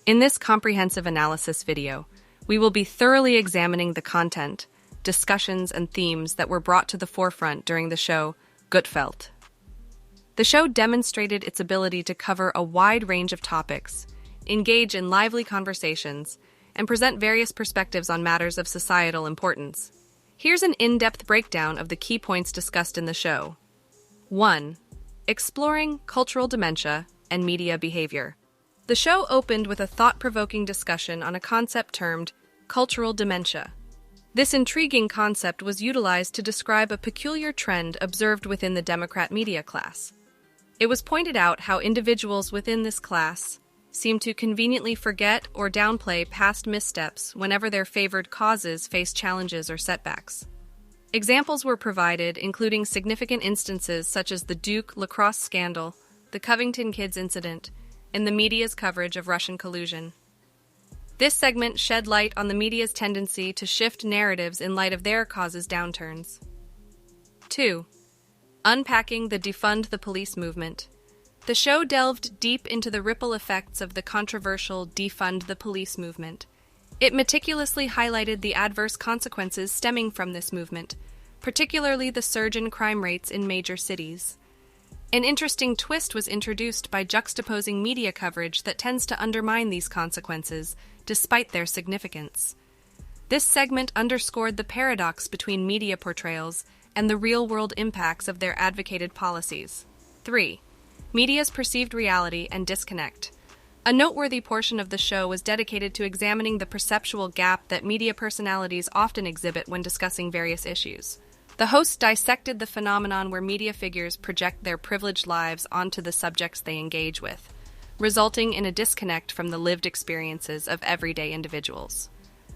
In this comprehensive analysis video, we will be thoroughly examining the content, discussions, and themes that were brought to the forefront during the show Gutfeld. The show demonstrated its ability to cover a wide range of topics, engage in lively conversations, and present various perspectives on matters of societal importance. Here's an in-depth breakdown of the key points discussed in the show. 1. Exploring cultural dementia and media behavior. The show opened with a thought-provoking discussion on a concept termed cultural dementia. This intriguing concept was utilized to describe a peculiar trend observed within the Democrat media class. It was pointed out how individuals within this class seem to conveniently forget or downplay past missteps whenever their favored causes face challenges or setbacks. Examples were provided, including significant instances such as the Duke lacrosse scandal, the Covington Kids incident, and the media's coverage of Russian collusion. This segment shed light on the media's tendency to shift narratives in light of their causes' downturns. 2. Unpacking the defund the police movement. The show delved deep into the ripple effects of the controversial defund the police movement. It meticulously highlighted the adverse consequences stemming from this movement, particularly the surge in crime rates in major cities. An interesting twist was introduced by juxtaposing media coverage that tends to undermine these consequences, despite their significance. This segment underscored the paradox between media portrayals and the real-world impacts of their advocated policies. 3. Media's perceived reality and disconnect. A noteworthy portion of the show was dedicated to examining the perceptual gap that media personalities often exhibit when discussing various issues. The hosts dissected the phenomenon where media figures project their privileged lives onto the subjects they engage with, resulting in a disconnect from the lived experiences of everyday individuals.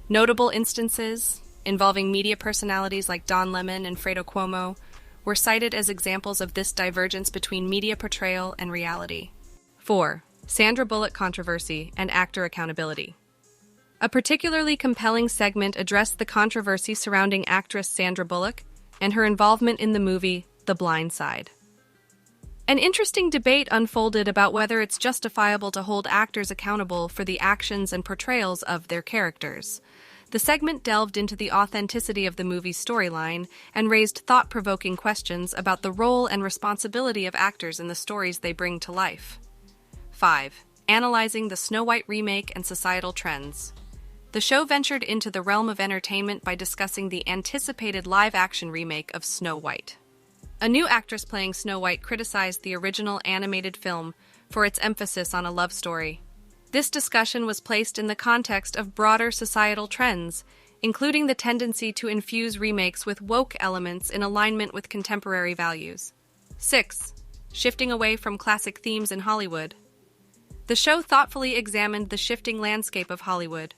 Notable instances involving media personalities like Don Lemon and Fredo Cuomo were cited as examples of this divergence between media portrayal and reality. 4. Sandra Bullock controversy and actor accountability. A particularly compelling segment addressed the controversy surrounding actress Sandra Bullock and her involvement in the movie The Blind Side. An interesting debate unfolded about whether it's justifiable to hold actors accountable for the actions and portrayals of their characters. The segment delved into the authenticity of the movie's storyline and raised thought-provoking questions about the role and responsibility of actors in the stories they bring to life. 5. Analyzing the Snow White remake and societal trends. The show ventured into the realm of entertainment by discussing the anticipated live-action remake of Snow White. A new actress playing Snow White criticized the original animated film for its emphasis on a love story. This discussion was placed in the context of broader societal trends, including the tendency to infuse remakes with woke elements in alignment with contemporary values. 6. Shifting away from classic themes in Hollywood. The show thoughtfully examined the shifting landscape of Hollywood,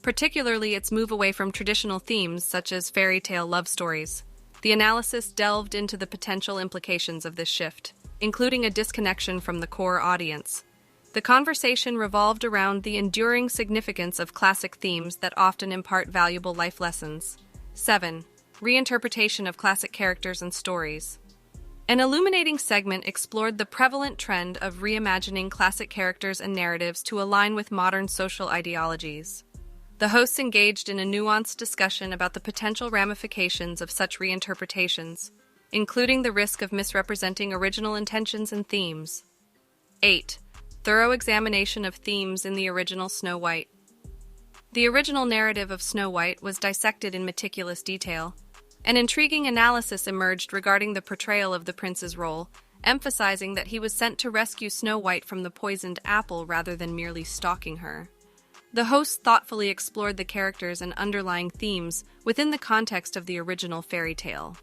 particularly its move away from traditional themes such as fairy tale love stories. The analysis delved into the potential implications of this shift, including a disconnection from the core audience. The conversation revolved around the enduring significance of classic themes that often impart valuable life lessons. 7. Reinterpretation of classic characters and stories. An illuminating segment explored the prevalent trend of reimagining classic characters and narratives to align with modern social ideologies. The hosts engaged in a nuanced discussion about the potential ramifications of such reinterpretations, including the risk of misrepresenting original intentions and themes. 8. Thorough examination of themes in the original Snow White. The original narrative of Snow White was dissected in meticulous detail. An intriguing analysis emerged regarding the portrayal of the prince's role, emphasizing that he was sent to rescue Snow White from the poisoned apple rather than merely stalking her. The hosts thoughtfully explored the characters and underlying themes within the context of the original fairy tale,